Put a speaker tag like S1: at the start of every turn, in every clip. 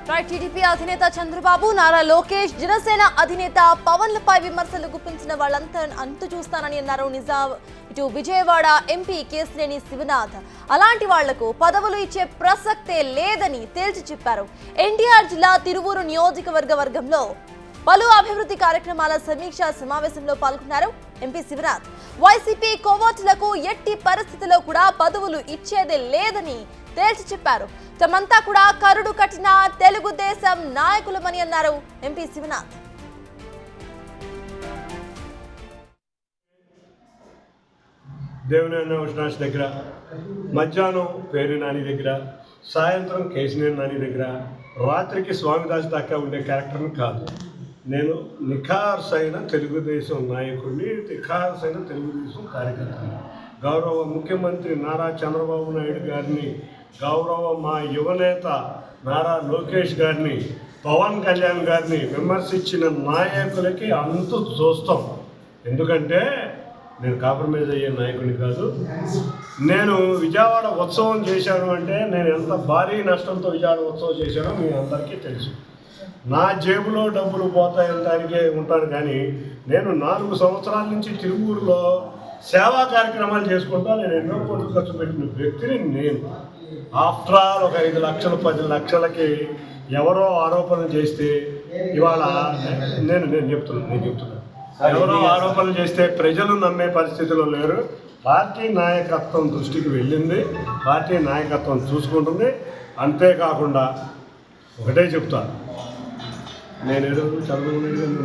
S1: TDP అధినేత చంద్రబాబు, నారా లోకేష్, జనసేన అధినేత పవన్లపై విమర్శలు గుప్పించిన వాళ్ళంతా అంతు చూస్తానని అన్నారు ఇటు విజయవాడ ఎంపీ కేశినేని శివనాథ్. అలాంటి వాళ్లకు పదవులు ఇచ్చే ప్రసక్తే లేదని తేల్చి చెప్పారు. ఎన్టీఆర్ జిల్లా తిరువూరు నియోజకవర్గంలో పలు అభివృద్ధి కార్యక్రమాల సమీక్షా సమావేశంలో పాల్గొన్నారు ఎంపీ శివనాథ్. వైసీపీ కోవట్లకు ఎట్టి పరిస్థితిలో కూడా పదవులు ఇచ్చేదే లేదని తేల్చి చెప్పారు. తమంతా కూడా కరుడు కట్టిన తెలుగుదేశం నాయకులమని అన్నారు ఎంపీ శివనాథ్.
S2: దేవినేని అవినాష్ దగ్గర, మధ్యాహ్నం పేరు నాని దగ్గర, సాయంత్రం కేశినేని నాని దగ్గర, రాత్రికి స్వామిదాస్ దాకా ఉండే క్యారెక్టర్ని కాదు. నేను నిఖార్సైన తెలుగుదేశం నాయకుడిని, నిఖార్సైన తెలుగుదేశం కార్యకర్తని. గౌరవ ముఖ్యమంత్రి నారా చంద్రబాబు నాయుడు గారిని, గౌరవ మా యువనేత నారా లోకేష్ గారిని, పవన్ కళ్యాణ్ గారిని విమర్శించిన నాయకులకి అంతు చూస్తాం. ఎందుకంటే నేను కాంప్రమైజ్ అయ్యే నాయకుడిని కాదు. నేను విజయవాడ ఉత్సవం చేశాను అంటే నేను ఎంత భారీ నష్టంతో విజయవాడ ఉత్సవం చేశానో మీ అందరికీ తెలుసు. నా జేబులో డబ్బులు పోతాయనడానికే ఉంటాను, కానీ నేను 4 సంవత్సరాల నుంచి తిరువూరులో సేవా కార్యక్రమాలు చేసుకుంటా నేను ఎన్నో కోట్లు ఖర్చు పెట్టిన వ్యక్తిని నేను. ఆఫ్టర్ ఆల్ ఒక 5 లక్షలు 10 లక్షలకి ఎవరో ఆరోపణలు చేస్తే ఇవాళ నేను చెప్తున్నా ఎవరో ఆరోపణలు చేస్తే ప్రజలు నమ్మే పరిస్థితిలో లేరు. పార్టీ నాయకత్వం దృష్టికి వెళ్ళింది, పార్టీ నాయకత్వం చూసుకుంటుంది. అంతేకాకుండా ఒకటే చెప్తాను, నేను ఏ రోజు చంద్రబాబు నాయుడు గారిని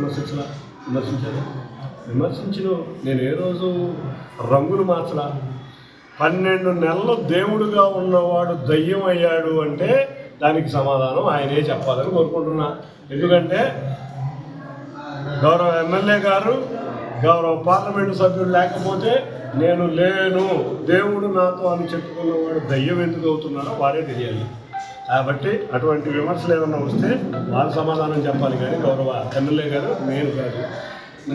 S2: విమర్శించిన నేను ఏ రోజు రంగులు మార్చలా. 12 నెలలు దేవుడుగా ఉన్నవాడు దయ్యం అయ్యాడు అంటే దానికి సమాధానం ఆయనే చెప్పాలని కోరుకుంటున్నా. ఎందుకంటే గౌరవ ఎమ్మెల్యే గారు, గౌరవ పార్లమెంటు సభ్యుడు లేకపోతే నేను లేను, దేవుడు నాతో అని చెప్పుకున్నవాడు దయ్యం ఎందుకు అవుతున్నాడో వారే తెలియాలి. కాబట్టి అటువంటి విమర్శలు ఏమన్నా వస్తే వారు సమాధానం చెప్పాలి, కానీ గౌరవ ఎమ్మెల్యే గారు నేను కాదు.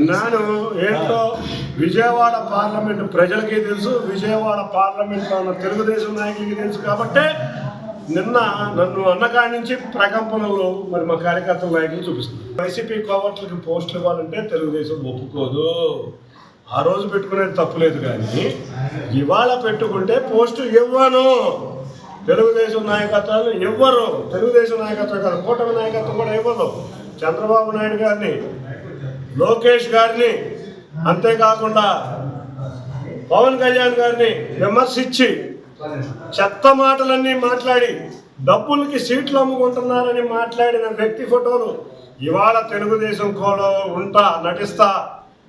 S2: నేను ఏంటో విజయవాడ పార్లమెంటు ప్రజలకి తెలుసు, విజయవాడ పార్లమెంట్లో ఉన్న తెలుగుదేశం నాయకులకి తెలుసు. కాబట్టే నిన్న నన్ను అన్నకాడి నుంచి ప్రకంపనలు మరి మా కార్యకర్తల నాయకులు చూపిస్తుంది. వైసీపీ కోవట్లకి పోస్టులు ఇవ్వాలంటే తెలుగుదేశం ఒప్పుకోదు. ఆ రోజు పెట్టుకునేది తప్పులేదు, కానీ ఇవాళ పెట్టుకుంటే పోస్టు ఇవ్వను. తెలుగుదేశం నాయకత్వాలు ఇవ్వరు, తెలుగుదేశం నాయకత్వం కాదు, కూటమి నాయకత్వం కూడా ఇవ్వదు. చంద్రబాబు నాయుడు గారిని, లోకేష్ గారిని, అంతేకాకుండా పవన్ కళ్యాణ్ గారిని విమర్శించి చెత్త మాటలన్నీ మాట్లాడి డబ్బులకి సీట్లు అమ్ముకుంటున్నారని మాట్లాడిన వ్యక్తి ఫోటోలు ఇవాళ తెలుగుదేశం కోలో నటిస్తా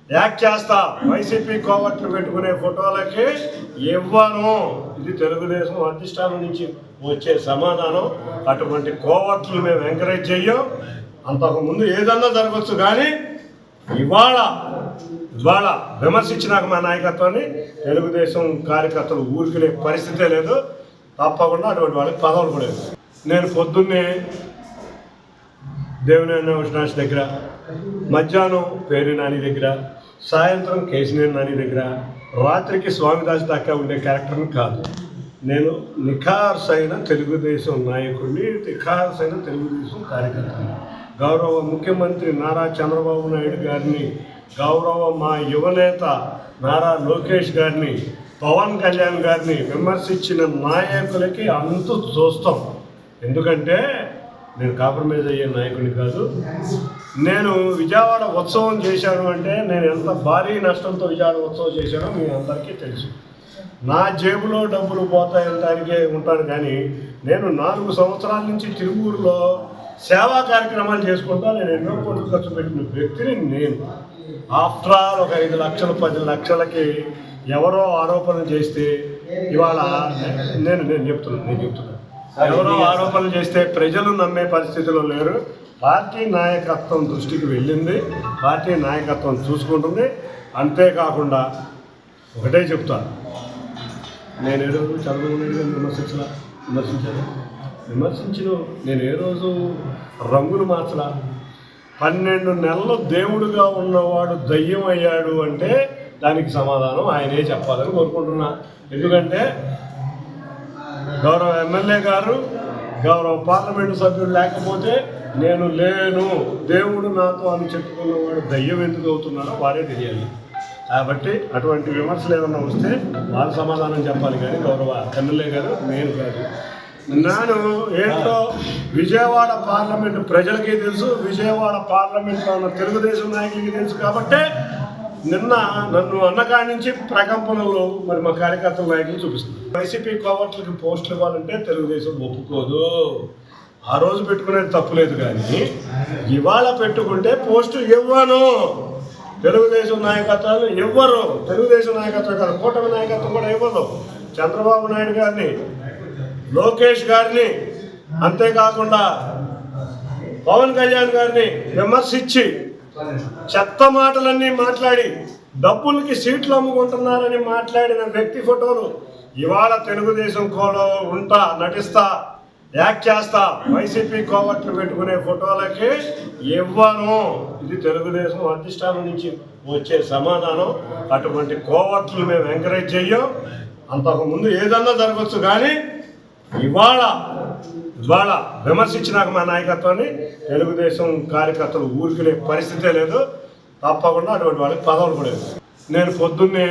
S2: యాక్ట్ చేస్తా వైసీపీ కోవట్లు పెట్టుకునే ఫోటోలకి ఇవ్వను. ఇది తెలుగుదేశం అధిష్టానం నుంచి వచ్చే సమాధానం. అటువంటి కోవట్లు మేము ఎంకరేజ్ చెయ్యం. అంతకుముందు ఏదన్నా జరగచ్చు, కానీ ఇవాళ విమర్శించినాక మా నాయకత్వాన్ని తెలుగుదేశం కార్యకర్తలు ఊరికినే పరిస్థితే లేదు. తప్పకుండా అటువంటి వాళ్ళకి పదవులు కూడా లేదు. నేను పొద్దున్నే దేవినేని అవినాష్ దగ్గర, మధ్యాహ్నం పేరు నాని దగ్గర, సాయంత్రం కేశినేని నాని దగ్గర, రాత్రికి స్వామిదాస్ దాకా ఉండే క్యారెక్టర్ని కాదు. నేను నిఖార్సైన తెలుగుదేశం నాయకుడిని, నిఖార్సైన తెలుగుదేశం కార్యకర్తని. గౌరవ ముఖ్యమంత్రి నారా చంద్రబాబు నాయుడు గారిని, గౌరవ మా యువనేత నారా లోకేష్ గారిని, పవన్ కళ్యాణ్ గారిని విమర్శించిన నాయకులకి అంతు చూస్తాం. ఎందుకంటే నేను కాంప్రమైజ్ అయ్యే నాయకుడిని కాదు. నేను విజయవాడ ఉత్సవం చేశాను అంటే నేను ఎంత భారీ నష్టంతో విజయవాడ ఉత్సవం చేశానో మీ అందరికీ తెలుసు. నా జేబులో డబ్బులు పోతాయనడానికే ఉంటాను, కానీ నేను 4 సంవత్సరాల నుంచి తిరువూరులో సేవా కార్యక్రమాలు చేసుకుంటా నేను ఎన్నో కోట్లు ఖర్చు పెట్టిన వ్యక్తిని నేను. ఆఫ్టర్ ఆల్ ఒక 5 లక్షలు 10 లక్షలకి ఎవరో ఆరోపణలు చేస్తే ఇవాళ నేను చెప్తున్నా ఎవరో ఆరోపణలు చేస్తే ప్రజలు నమ్మే పరిస్థితిలో లేరు. పార్టీ నాయకత్వం దృష్టికి వెళ్ళింది, పార్టీ నాయకత్వం చూసుకుంటుంది. అంతేకాకుండా ఒకటే చెప్తాను, నేను ఏ రోజు చంద్రబాబు నాయుడు గారిని విమర్శించిన నేను ఏ రోజు రంగులు మార్చలా. 12 నెలలు దేవుడుగా ఉన్నవాడు దయ్యం అయ్యాడు అంటే దానికి సమాధానం ఆయనే చెప్పాలని కోరుకుంటున్నా. ఎందుకంటే గౌరవ ఎమ్మెల్యే గారు, గౌరవ పార్లమెంటు సభ్యుడు లేకపోతే నేను లేను, దేవుడు నాతో అని చెప్పుకున్నవాడు దయ్యం ఎందుకు అవుతున్నాడో వారే తెలియాలి. కాబట్టి అటువంటి విమర్శలు ఏమన్నా వస్తే వాళ్ళు సమాధానం చెప్పాలి, కానీ గౌరవ ఎమ్మెల్యే గారు నేను కాదు. నేను ఏంటో విజయవాడ పార్లమెంటు ప్రజలకి తెలుసు, విజయవాడ పార్లమెంట్లో ఉన్న తెలుగుదేశం నాయకులకి తెలుసు. కాబట్టి నిన్న నన్ను అన్నకాడి నుంచి ప్రకంపనలు మరి మా కార్యకర్తల నాయకులు చూపిస్తుంది. వైసీపీ కోవట్లకి పోస్టులు ఇవ్వాలంటే తెలుగుదేశం ఒప్పుకోదు. ఆ రోజు పెట్టుకునేది తప్పులేదు, కానీ ఇవాళ పెట్టుకుంటే పోస్టు ఇవ్వను. తెలుగుదేశం నాయకత్వాలు ఇవ్వరు. తెలుగుదేశం నాయకత్వం కాదు, కూటమి నాయకత్వం కూడా ఇవ్వదు. చంద్రబాబు నాయుడు గారిని, లోకేష్ గారిని, అంతేకాకుండా పవన్ కళ్యాణ్ గారిని విమర్శించి చెత్త మాటలన్నీ మాట్లాడి డబ్బులకి సీట్లు అమ్ముకుంటున్నారని మాట్లాడిన వ్యక్తి ఫోటోలు ఇవాళ తెలుగుదేశం కోలో ఉంటా, నటిస్తా, యాక్ట్ చేస్తా, వైసీపీ కోవట్లు పెట్టుకునే ఫోటోలకి ఇవ్వను. ఇది తెలుగుదేశం అధిష్టానం నుంచి వచ్చే సమాధానం. అటువంటి కోవట్లు మేము ఎంకరేజ్ చెయ్యం. అంతకుముందు ఏదన్నా జరగచ్చు, కానీ ఇవాళ విమర్శించినాక మా నాయకత్వాన్ని తెలుగుదేశం కార్యకర్తలు ఊరికినే పరిస్థితే లేదు. తప్పకుండా అటువంటి వాళ్ళకి పదవులు కూడా లేదు. నేను పొద్దున్నే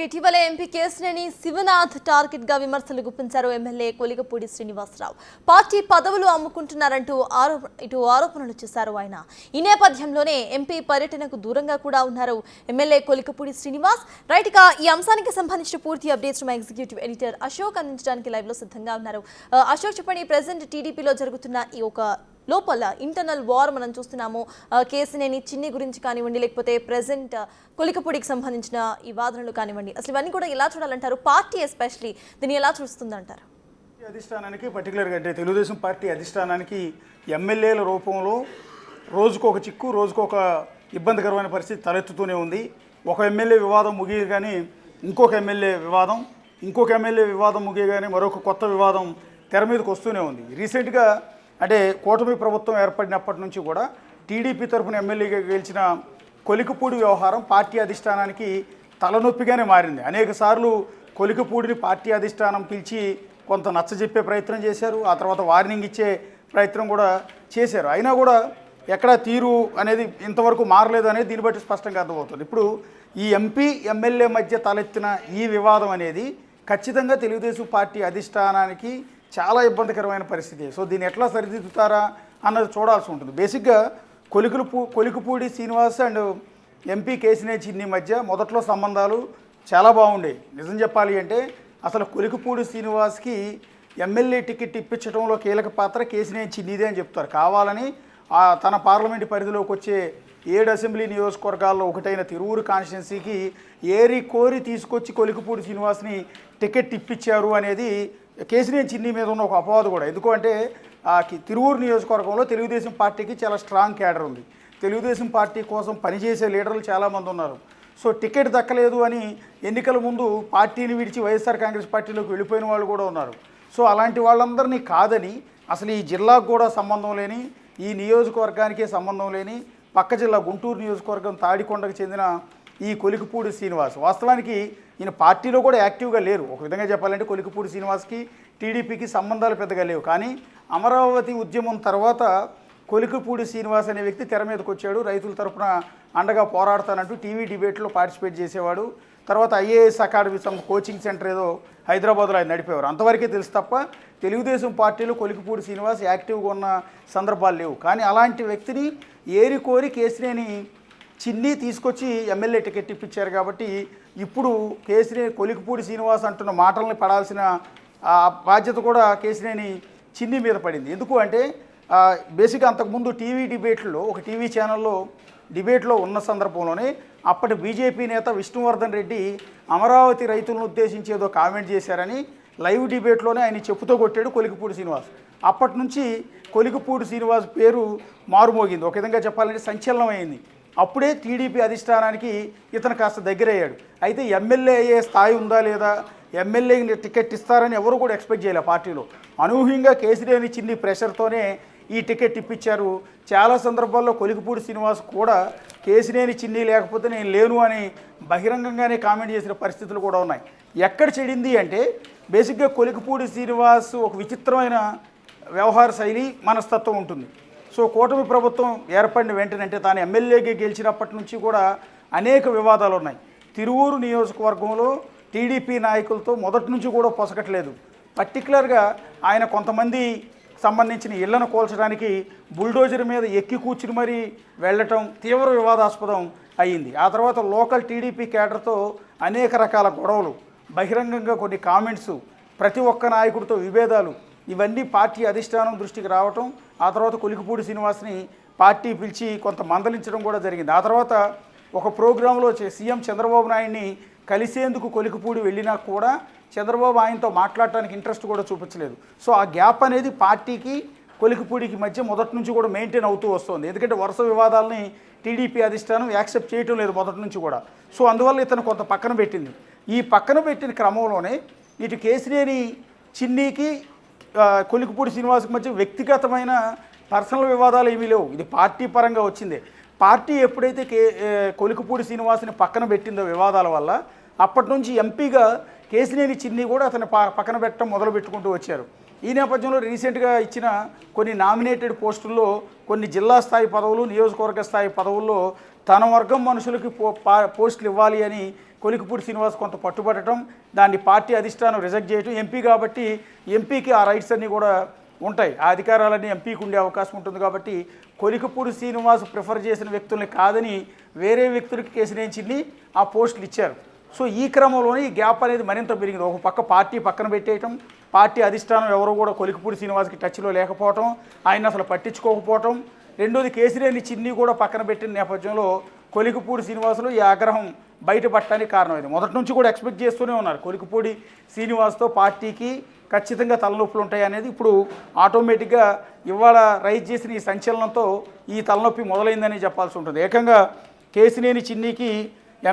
S1: ఇటీవల ఎంపీ కేశినేని శివనాథ్ టార్గెట్ గా విమర్శలు గుప్పించారు ఎమ్మెల్యే కొలికపూడి శ్రీనివాసరావు. పార్టీ పదవులు అమ్ముకుంటున్నారంటూ ఆరోపణలు చేశారు ఆయన. ఈ నేపథ్యంలోనే ఎంపీ పర్యటనకు దూరంగా కూడా ఉన్నారు ఎమ్మెల్యే కొలికపూడి శ్రీనివాస్. రైట్ గా ఈ అంశానికి సంబంధించిన పూర్తి అప్డేట్స్ మా ఎగ్జిక్యూటివ్ ఎడిటర్ అశోక్ అందించడానికి లైవ్ లో సిద్ధంగా ఉన్నారు. అశోక్, చెప్పండి, ప్రెసెంట్ టీడీపీలో జరుగుతున్న ఈ ఒక లోపల ఇంటర్నల్ వార్ మనం చూస్తున్నాము. కేశినేని చిన్ని గురించి కానివ్వండి, లేకపోతే ప్రెసెంట్ కొలికపూడికి సంబంధించిన ఈ వాదనలు కానివ్వండి, అసలు ఇవన్నీ కూడా ఎలా చూడాలంటారు? పార్టీ ఎస్పెషలీ దీన్ని ఎలా చూస్తుందంటారు?
S3: అధిష్టానానికి పర్టికులర్గా అంటే తెలుగుదేశం పార్టీ అధిష్టానానికి ఎమ్మెల్యేల రూపంలో రోజుకు ఒక చిక్కు, రోజుకు ఒక ఇబ్బందికరమైన పరిస్థితి తలెత్తుతూనే ఉంది. ఒక ఎమ్మెల్యే వివాదం ముగియగానే ఇంకొక ఎమ్మెల్యే వివాదం ముగియగానే మరొక కొత్త వివాదం తెర మీదకి వస్తూనే ఉంది. రీసెంట్గా అంటే కూటమి ప్రభుత్వం ఏర్పడినప్పటి నుంచి కూడా టీడీపీ తరఫున ఎమ్మెల్యేగా గెలిచిన కొలికపూడి వ్యవహారం పార్టీ అధిష్టానానికి తలనొప్పిగానే మారింది. అనేక సార్లు కొలికపూడిని పార్టీ అధిష్టానం పిలిచి కొంత నచ్చజెప్పే ప్రయత్నం చేశారు. ఆ తర్వాత వార్నింగ్ ఇచ్చే ప్రయత్నం కూడా చేశారు. అయినా కూడా ఎక్కడా తీరు అనేది ఇంతవరకు మారలేదు అనేది దీన్ని బట్టి స్పష్టంగా అర్థమవుతుంది. ఇప్పుడు ఈ ఎంపీ ఎమ్మెల్యే మధ్య తలెత్తిన ఈ వివాదం అనేది ఖచ్చితంగా తెలుగుదేశం పార్టీ అధిష్టానానికి చాలా ఇబ్బందికరమైన పరిస్థితి. సో దీన్ని ఎట్లా సరిదిద్దుతారా అన్నది చూడాల్సి ఉంటుంది. బేసిక్గా కొలికపూడి శ్రీనివాస్ అండ్ ఎంపీ కేశినేని చిన్ని మధ్య మొదట్లో సంబంధాలు చాలా బాగుండేవి. నిజం చెప్పాలి అంటే అసలు కొలికపూడి శ్రీనివాస్కి ఎమ్మెల్యే టికెట్ ఇప్పించడంలో కీలక పాత్ర కేశినేని చిన్నిదే అని చెప్తారు. కావాలని తన పార్లమెంటు పరిధిలోకి వచ్చే 7 అసెంబ్లీ నియోజకవర్గాల్లో ఒకటైన తిరువూరు కాన్స్టిట్యున్సీకి ఏరి కోరి తీసుకొచ్చి కొలికపూడి శ్రీనివాస్ని టికెట్ ఇప్పించారు అనేది కేశినేని చిన్ని మీద ఉన్న ఒక అపవాదు కూడా. ఎందుకంటే తిరువూరు నియోజకవర్గంలో తెలుగుదేశం పార్టీకి చాలా స్ట్రాంగ్ క్యాడర్ ఉంది. తెలుగుదేశం పార్టీ కోసం పనిచేసే లీడర్లు చాలామంది ఉన్నారు. సో టికెట్ దక్కలేదు అని ఎన్నికల ముందు పార్టీని విడిచి వైఎస్ఆర్ కాంగ్రెస్ పార్టీలోకి వెళ్ళిపోయిన వాళ్ళు కూడా ఉన్నారు. సో అలాంటి వాళ్ళందరినీ కాదని అసలు ఈ జిల్లాకు కూడా సంబంధం లేని, ఈ నియోజకవర్గానికే సంబంధం లేని పక్క జిల్లా గుంటూరు నియోజకవర్గం తాడికొండకు చెందిన ఈ కొలికపూడి శ్రీనివాస్ వాస్తవానికి ఈయన పార్టీలో కూడా యాక్టివ్గా లేరు. ఒక విధంగా చెప్పాలంటే కొలికపూడి శ్రీనివాస్కి టీడీపీకి సంబంధాలు పెద్దగా లేవు. కానీ అమరావతి ఉద్యమం తర్వాత కొలికపూడి శ్రీనివాస్ అనే వ్యక్తి తెర మీదకి వచ్చాడు. రైతుల తరఫున అండగా పోరాడతానంటూ టీవీ డిబేట్లో పార్టిసిపేట్ చేసేవాడు. తర్వాత ఐఏఎస్ అకాడమీ కోచింగ్ సెంటర్ ఏదో హైదరాబాద్లో ఆయన నడిపేవారు. అంతవరకే తెలుసు తప్ప తెలుగుదేశం పార్టీలో కొలికపూడి శ్రీనివాస్ యాక్టివ్గా ఉన్న సందర్భాలు లేవు. కానీ అలాంటి వ్యక్తిని ఏరి కోరి కేశినేని చిన్ని తీసుకొచ్చి ఎమ్మెల్యే టికెట్ ఇప్పించారు. కాబట్టి ఇప్పుడు కేశినేని కొలికపూడి శ్రీనివాస్ అంటున్న మాటల్ని పడాల్సిన బాధ్యత కూడా కేశినేని చిన్ని మీద పడింది. ఎందుకు అంటే బేసిక్గా అంతకుముందు టీవీ డిబేట్లో ఒక టీవీ ఛానల్లో డిబేట్లో ఉన్న సందర్భంలోనే అప్పటి బీజేపీ నేత విష్ణువర్ధన్ రెడ్డి అమరావతి రైతులను ఉద్దేశించి ఏదో కామెంట్ చేశారని లైవ్ డిబేట్లోనే ఆయన చెప్పుతో కొట్టాడు కొలికపూడి శ్రీనివాస్. అప్పటి నుంచి కొలికపూడి శ్రీనివాస్ పేరు మారుమోగింది. ఒక విధంగా చెప్పాలంటే సంచలనమైంది. అప్పుడే టీడీపీ అధిష్టానానికి ఇతను కాస్త దగ్గరయ్యాడు. అయితే ఎమ్మెల్యే అయ్యే స్థాయి ఉందా లేదా, ఎమ్మెల్యేకి టికెట్ ఇస్తారని ఎవరు కూడా ఎక్స్పెక్ట్ చేయలే పార్టీలో. అనూహ్యంగా కేశినేని చిన్ని ప్రెషర్తోనే ఈ టికెట్ ఇప్పించారు. చాలా సందర్భాల్లో కొలికపూడి శ్రీనివాస్ కూడా కేసినేని చిన్ని లేకపోతే నేను లేను అని బహిరంగంగానే కామెంట్ చేసిన పరిస్థితులు కూడా ఉన్నాయి. ఎక్కడ చెడింది అంటే బేసిక్గా కొలికిపూడి శ్రీనివాస్ ఒక విచిత్రమైన వ్యవహార శైలి మనస్తత్వం ఉంటుంది. సో కూటమి ప్రభుత్వం ఏర్పడిన వెంటనే అంటే తాను ఎమ్మెల్యేగా గెలిచినప్పటి నుంచి కూడా అనేక వివాదాలు ఉన్నాయి. తిరువూరు నియోజకవర్గంలో టీడీపీ నాయకులతో మొదటి నుంచి కూడా పొసగట్లేదు. పర్టికులర్గా ఆయన కొంతమంది సంబంధించిన ఇళ్లను కూల్చడానికి బుల్డోజర్ మీద ఎక్కి కూర్చుని మరీ వెళ్ళటం తీవ్ర వివాదాస్పదం అయ్యింది. ఆ తర్వాత లోకల్ టీడీపీ కేడర్తో అనేక రకాల గొడవలు, బహిరంగంగా కొన్ని కామెంట్స్, ప్రతి ఒక్క నాయకుడితో విభేదాలు, ఇవన్నీ పార్టీ అధిష్టానం దృష్టికి రావటం, ఆ తర్వాత కొలికిపూడి శ్రీనివాస్ని పార్టీ పిలిచి కొంత మందలించడం కూడా జరిగింది. ఆ తర్వాత ఒక ప్రోగ్రాంలో సీఎం చంద్రబాబు నాయుడిని కలిసేందుకు కొలికిపూడి వెళ్ళినా కూడా చంద్రబాబు ఆయనతో మాట్లాడటానికి ఇంట్రెస్ట్ కూడా చూపించలేదు. సో ఆ గ్యాప్ అనేది పార్టీకి కొలికిపూడికి మధ్య మొదటి నుంచి కూడా మెయింటైన్ అవుతూ వస్తుంది. ఎందుకంటే వరుస వివాదాలని టీడీపీ అధిష్టానం యాక్సెప్ట్ చేయటం లేదు మొదటి నుంచి కూడా. సో అందువల్ల ఇతను కొంత పక్కన పెట్టింది. ఈ పక్కన పెట్టిన క్రమంలోనే ఇటు కేసినేని చిన్నికి కొలికిపూడి శ్రీనివాస్కి మధ్య వ్యక్తిగతమైన పర్సనల్ వివాదాలు ఏమీ లేవు. ఇది పార్టీ పరంగా వచ్చిందే. పార్టీ ఎప్పుడైతే కొలికిపూడి శ్రీనివాస్ని పక్కన పెట్టిందో వివాదాల వల్ల, అప్పటి నుంచి ఎంపీగా కేసినేని చిన్ని కూడా అతను పక్కన పెట్టడం మొదలు పెట్టుకుంటూ వచ్చారు. ఈ నేపథ్యంలో రీసెంట్గా ఇచ్చిన కొన్ని నామినేటెడ్ పోస్టుల్లో కొన్ని జిల్లా స్థాయి పదవులు, నియోజకవర్గ స్థాయి పదవుల్లో తన వర్గం మనుషులకి పోస్టులు ఇవ్వాలి అని కొలికిపూడి శ్రీనివాస్ కొంత పట్టుబట్టడం, దాన్ని పార్టీ అధిష్టానం రిజెక్ట్ చేయడం. ఎంపీ కాబట్టి ఎంపీకి ఆ రైట్స్ అన్నీ కూడా ఉంటాయి, ఆ అధికారాలన్నీ ఎంపీకి ఉండే అవకాశం ఉంటుంది. కాబట్టి కొలికిపూడి శ్రీనివాస్ ప్రిఫర్ చేసిన వ్యక్తుల్ని కాదని వేరే వ్యక్తులకి కేసినేని చిన్ని ఆ పోస్టులు ఇచ్చారు. సో ఈ క్రమంలోనే ఈ గ్యాప్ అనేది మరింత పెరిగింది. ఒక పక్క పార్టీ పక్కన పెట్టేయటం, పార్టీ అధిష్టానం ఎవరో కూడా కొలికిపూడి శ్రీనివాస్కి టచ్లో లేకపోవటం, ఆయన అసలు పట్టించుకోకపోవటం, రెండోది కేసినేని చిన్ని కూడా పక్కన పెట్టిన నేపథ్యంలో కొలికిపూడి శ్రీనివాసులు ఈ ఆగ్రహం బయటపడటానికి కారణమైంది. మొదటి నుంచి కూడా ఎక్స్పెక్ట్ చేస్తూనే ఉన్నారు కొలికిపూడి శ్రీనివాస్తో పార్టీకి ఖచ్చితంగా తలనొప్పులు ఉంటాయి అనేది. ఇప్పుడు ఆటోమేటిక్గా ఇవాళ రైజ్ చేసిన ఈ సంచలనంతో ఈ తలనొప్పి మొదలైందని చెప్పాల్సి ఉంటుంది. ఏకంగా కేసినేని చిన్నికి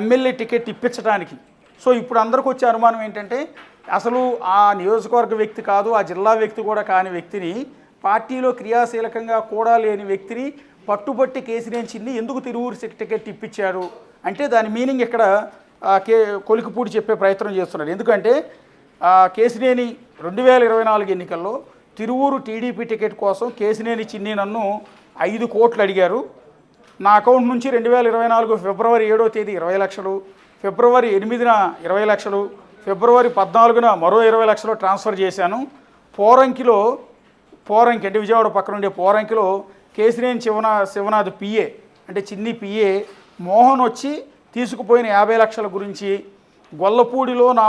S3: ఎమ్మెల్యే టికెట్ ఇప్పించడానికి. సో ఇప్పుడు అందరికి వచ్చే అనుమానం ఏంటంటే అసలు ఆ నియోజకవర్గ వ్యక్తి కాదు, ఆ జిల్లా వ్యక్తి కూడా కాని వ్యక్తిని, పార్టీలో క్రియాశీలకంగా కూడా లేని వ్యక్తిని పట్టుబట్టి కేసినేని చిన్ని ఎందుకు తిరువూరు టికెట్ ఇప్పించారు అంటే దాని మీనింగ్ ఇక్కడ కొలికిపూడి చెప్పే ప్రయత్నం చేస్తున్నారు. ఎందుకంటే కేసినేని 2024 ఎన్నికల్లో తిరువూరు టీడీపీ టికెట్ కోసం కేసినేని చిన్ని నన్ను 5 కోట్లు అడిగారు. నా అకౌంట్ నుంచి 2024 ఫిబ్రవరి 7వ తేదీ 20 లక్షలు, ఫిబ్రవరి 8న 20 లక్షలు, ఫిబ్రవరి 14న మరో 20 లక్షలు ట్రాన్స్ఫర్ చేశాను. పోరంకి అంటే విజయవాడ పక్కన ఉండే పోరంకిలో కేసినేని శివనాథ్ పిఏ అంటే చిన్ని పిఏ మోహన్ వచ్చి తీసుకుపోయిన 50 లక్షల గురించి, గొల్లపూడిలో నా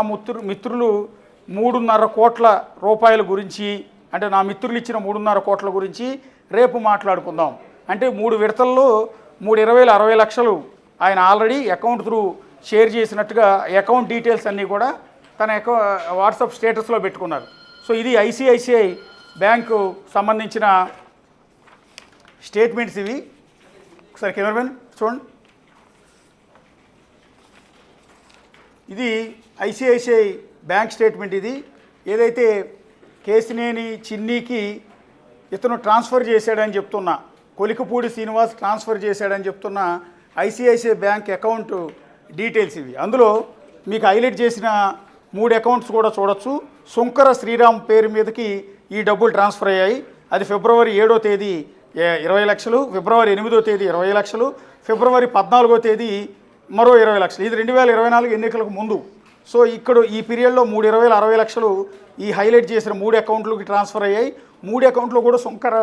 S3: మిత్రులు 3.5 కోట్ల రూపాయల గురించి, అంటే నా మిత్రులు ఇచ్చిన 3.5 కోట్ల గురించి రేపు మాట్లాడుకుందాం అంటే 3 విడతల్లో 3/20 60 లక్షలు ఆయన ఆల్రెడీ అకౌంట్ త్రూ షేర్ చేసినట్టుగా అకౌంట్ డీటెయిల్స్ అన్నీ కూడా తన వాట్సాప్ స్టేటస్లో పెట్టుకున్నారు. సో ఇది ఐసిఐసిఐ బ్యాంకు సంబంధించిన స్టేట్మెంట్స్ ఇవి. ఒకసారి కెమెరామెన్ చూడండి. ఇది ఐసిఐసిఐ బ్యాంక్ స్టేట్మెంట్. ఇది ఏదైతే కేసినేని చిన్నికి ఇతను ట్రాన్స్ఫర్ చేశాడని చెప్తున్నా, కొలికిపూడి శ్రీనివాస్ ట్రాన్స్ఫర్ చేశాడని చెప్తున్న ఐసిఐసిఐ బ్యాంక్ అకౌంట్ డీటెయిల్స్ ఇవి. అందులో మీకు హైలైట్ చేసిన 3 అకౌంట్స్ కూడా చూడొచ్చు. శుంకర శ్రీరామ్ పేరు మీదకి ఈ డబ్బులు ట్రాన్స్ఫర్ అయ్యాయి. అది ఫిబ్రవరి 7వ తేదీ 20 లక్షలు, ఫిబ్రవరి 8వ తేదీ 20 లక్షలు, ఫిబ్రవరి 14వ తేదీ మరో 20 లక్షలు. ఇది 2024 ఎన్నికలకు ముందు. సో ఇక్కడ ఈ పీరియడ్లో 3/20 60 లక్షలు ఈ హైలైట్ చేసిన 3 అకౌంట్లకి ట్రాన్స్ఫర్ అయ్యాయి. 3 అకౌంట్లో కూడా శుంకర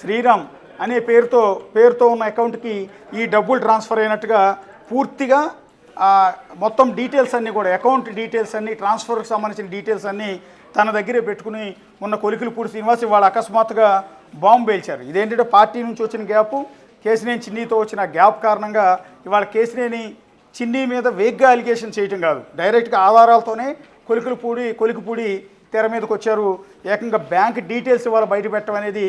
S3: శ్రీరామ్ అనే పేరుతో ఉన్న అకౌంట్కి ఈ డబ్బులు ట్రాన్స్ఫర్ అయినట్టుగా పూర్తిగా మొత్తం డీటెయిల్స్ అన్నీ కూడా అకౌంట్ డీటెయిల్స్ అన్నీ, ట్రాన్స్ఫర్కి సంబంధించిన డీటెయిల్స్ అన్నీ తన దగ్గరే పెట్టుకుని ఉన్న కొలికిపూడి శ్రీనివాస్ ఇవాళ అకస్మాత్తుగా బాంబు పేల్చారు. ఇదేంటంటే పార్టీ నుంచి వచ్చిన గ్యాప్, కేసినేని చిన్నితో వచ్చిన గ్యాప్ కారణంగా ఇవాళ కేసినేని చిన్ని మీద వేగ్గా అలిగేషన్ చేయటం కాదు, డైరెక్ట్గా ఆధారాలతోనే కొలికిపూడి తెర మీదకి వచ్చారు. ఏకంగా బ్యాంక్ డీటెయిల్స్ ఇవాళ బయట పెట్టడం అనేది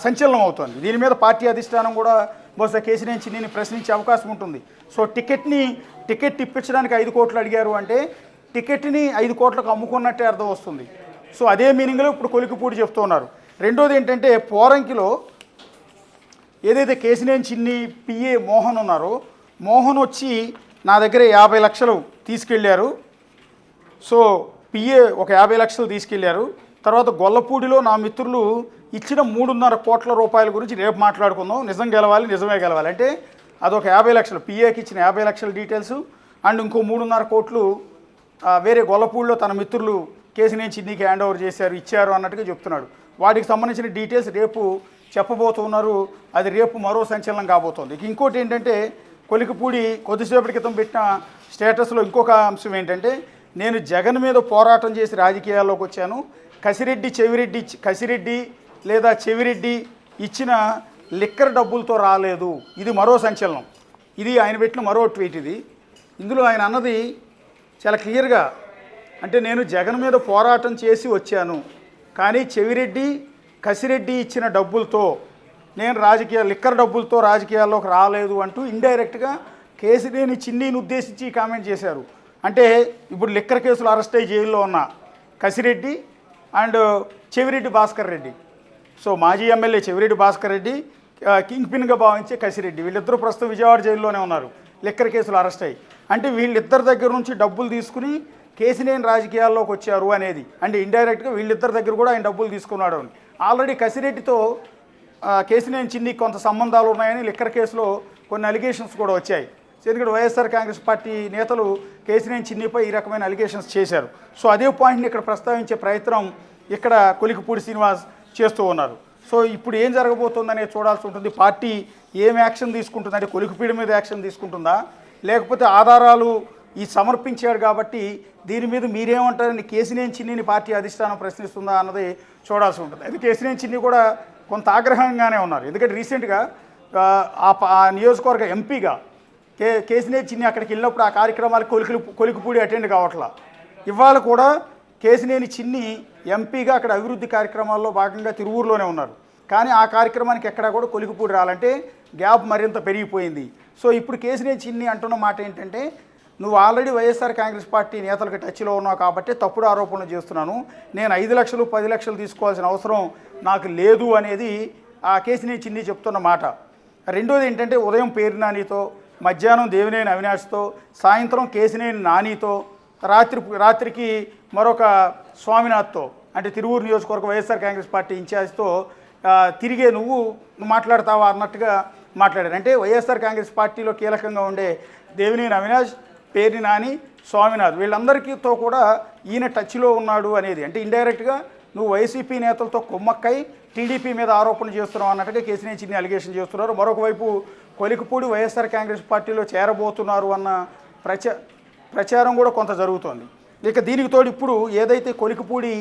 S3: సంచలనం అవుతుంది. దీని మీద పార్టీ అధిష్టానం కూడా బహుశా కేసినేని చిన్నిని ప్రశ్నించే అవకాశం ఉంటుంది. సో టికెట్ ఇప్పించడానికి 5 కోట్లు అడిగారు అంటే టికెట్ని 5 కోట్లకు అమ్ముకున్నట్టే అర్థం వస్తుంది. సో అదే మీనింగ్లో ఇప్పుడు కొలికిపూడి చెప్తున్నారు. రెండోది ఏంటంటే పోరంకిలో ఏదైతే కేసినేని చిన్ని పిఏ మోహన్ ఉన్నారో, మోహన్ వచ్చి నా దగ్గర 50 లక్షలు తీసుకెళ్ళారు. సో పిఏ ఒక 50 లక్షలు తీసుకెళ్ళారు. తర్వాత గొల్లపూడిలో నా మిత్రులు ఇచ్చిన 3.5 కోట్ల రూపాయల గురించి రేపు మాట్లాడుకుందాం. నిజం గెలవాలి, నిజమే గెలవాలి అంటే అదొక 50 లక్షలు, పిఏకి ఇచ్చిన 50 లక్షల డీటెయిల్స్ అండ్ ఇంకో 3.5 కోట్లు వేరే గొల్లపూడిలో తన మిత్రులు కేసినేని చిన్నికి హ్యాండ్ ఓవర్ చేశారు, ఇచ్చారు అన్నట్టుగా చెప్తున్నాడు. వాటికి సంబంధించిన డీటెయిల్స్ రేపు చెప్పబోతున్నారు. అది రేపు మరో సంచలనం కాబోతోంది. ఇంకోటి ఏంటంటే, కొలికిపూడి కొద్దిసేపటి క్రితం పెట్టిన స్టేటస్లో ఇంకొక అంశం ఏంటంటే, నేను జగన్ మీద పోరాటం చేసి రాజకీయాల్లోకి వచ్చాను. కసిరెడ్డి లేదా చెవిరెడ్డి ఇచ్చిన లిక్కర్ డబ్బులతో రాలేదు. ఇది మరో సంచలనం. ఇది ఆయన పెట్టిన మరో ట్వీట్. ఇందులో ఆయన అన్నది చాలా క్లియర్గా, అంటే నేను జగన్ మీద పోరాటం చేసి వచ్చాను, కానీ చెవిరెడ్డి కసిరెడ్డి ఇచ్చిన డబ్బులతో నేను లిక్కర్ డబ్బులతో రాజకీయాల్లోకి రాలేదు అంటూ ఇండైరెక్ట్గా కేసినేని చిన్నీని ఉద్దేశించి కామెంట్ చేశారు. అంటే ఇప్పుడు లిక్కర్ కేసులు అరెస్ట్ అయ్యి జైల్లో ఉన్న కసిరెడ్డి అండ్ చెవిరెడ్డి భాస్కర్ రెడ్డి, సో మాజీ ఎమ్మెల్యే చెవిరెడ్డి భాస్కర్ రెడ్డి, కింగ్ పిన్గా భావించే కసిరెడ్డి, వీళ్ళిద్దరూ ప్రస్తుతం విజయవాడ జైల్లోనే ఉన్నారు లిక్కర్ కేసులు అరెస్ట్ అయ్యి. అంటే వీళ్ళిద్దరి దగ్గర నుంచి డబ్బులు తీసుకుని కేసినేని రాజకీయాల్లోకి వచ్చారు అనేది, అంటే ఇండైరెక్ట్గా వీళ్ళిద్దరి దగ్గర కూడా ఆయన డబ్బులు తీసుకున్నాడు అని. ఆల్రెడీ కసిరెడ్డితో కేసినేని చిన్నికి కొంత సంబంధాలు ఉన్నాయని లిక్కర్ కేసులో కొన్ని అలిగేషన్స్ కూడా వచ్చాయి. ఎందుకంటే వైఎస్ఆర్ కాంగ్రెస్ పార్టీ నేతలు కేసినేని చిన్నిపై ఈ రకమైన అలిగేషన్స్ చేశారు. సో అదే పాయింట్ని ఇక్కడ ప్రస్తావించే ప్రయత్నం ఇక్కడ కొలికిపూడి శ్రీనివాస్ చేస్తూ ఉన్నారు. సో ఇప్పుడు ఏం జరగబోతుందనే చూడాల్సి ఉంటుంది. పార్టీ ఏం యాక్షన్ తీసుకుంటుందంటే కొలికిపూడి మీద యాక్షన్ తీసుకుంటుందా, లేకపోతే ఆధారాలు సమర్పించాడు కాబట్టి దీని మీద మీరేమంటారని కేసినేని చిన్నిని పార్టీ అధిష్టానం ప్రశ్నిస్తుందా అన్నది చూడాల్సి ఉంటుంది. అది కేసినేని చిన్ని కూడా కొంత ఆగ్రహంగానే ఉన్నారు. ఎందుకంటే రీసెంట్గా ఆ నియోజకవర్గ ఎంపీగా కేసినేని చిన్ని అక్కడికి వెళ్ళినప్పుడు ఆ కార్యక్రమాలకు కొలికిపూడి అటెండ్ కావట్లా. ఇవాళ కూడా కేసినేని చిన్ని ఎంపీగా అక్కడ అభివృద్ధి కార్యక్రమాల్లో భాగంగా తిరువూరులోనే ఉన్నారు. కానీ ఆ కార్యక్రమానికి ఎక్కడా కూడా కొలికిపూడి రాలంటే గ్యాప్ మరింత పెరిగిపోయింది. సో ఇప్పుడు కేసినేని చిన్ని అంటున్న మాట ఏంటంటే, నువ్వు ఆల్రెడీ వైఎస్ఆర్ కాంగ్రెస్ పార్టీ నేతలకు టచ్లో ఉన్నావు కాబట్టి తప్పుడు ఆరోపణలు చేస్తున్నాను, నేను 5 లక్షలు 10 లక్షలు తీసుకోవాల్సిన అవసరం నాకు లేదు అనేది ఆ కేసినేని చిన్ని చెప్తున్న మాట. రెండోది ఏంటంటే, ఉదయం పేరు నానితో, మధ్యాహ్నం దేవినేని అవినాష్తో, సాయంత్రం కేసినేని నానితో, రాత్రికి మరొక స్వామినాథ్తో, అంటే తిరువూరు నియోజకవర్గ వైఎస్ఆర్ కాంగ్రెస్ పార్టీ ఇన్ఛార్జ్తో తిరిగే నువ్వు మాట్లాడతావా అన్నట్టుగా మాట్లాడారు. అంటే వైఎస్ఆర్ కాంగ్రెస్ పార్టీలో కీలకంగా ఉండే దేవినేని అవినాష్, పేర్ని నాని, స్వామినాథ్ వీళ్ళందరికీతో కూడా ఈయన టచ్లో ఉన్నాడు అనేది, అంటే ఇండైరెక్ట్గా నువ్వు వైసీపీ నేతలతో కుమ్మక్కై టీడీపీ మీద ఆరోపణ చేస్తున్నావు అన్నట్టుగా కేసినేని చిన్ని అలిగేషన్ చేస్తున్నారు. మరొక వైపు కొలికిపూడి వైఎస్ఆర్ కాంగ్రెస్ పార్టీలో చేరబోతున్నారు అన్న ప్రచారం కూడా కొంత జరుగుతోంది. ఇక దీనికి తోడు ఇప్పుడు ఏదైతే కొలికిపూడి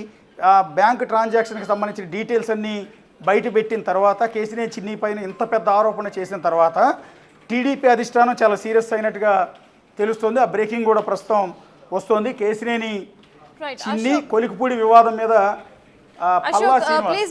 S3: బ్యాంక్ ట్రాన్సాక్షన్కి సంబంధించిన డీటెయిల్స్ అన్నీ బయట పెట్టిన తర్వాత, కేసినేని చిన్ని పైన ఇంత పెద్ద ఆరోపణ చేసిన తర్వాత టీడీపీ అధిష్టానం చాలా సీరియస్ అయినట్టుగా తెలుస్తుంది. ఆ బ్రేకింగ్ కూడా ప్రస్తుతం వస్తుంది. కేసినేని చిన్ని కొలికిపూడి వివాదం మీద పల్లా శ్రీనివాస్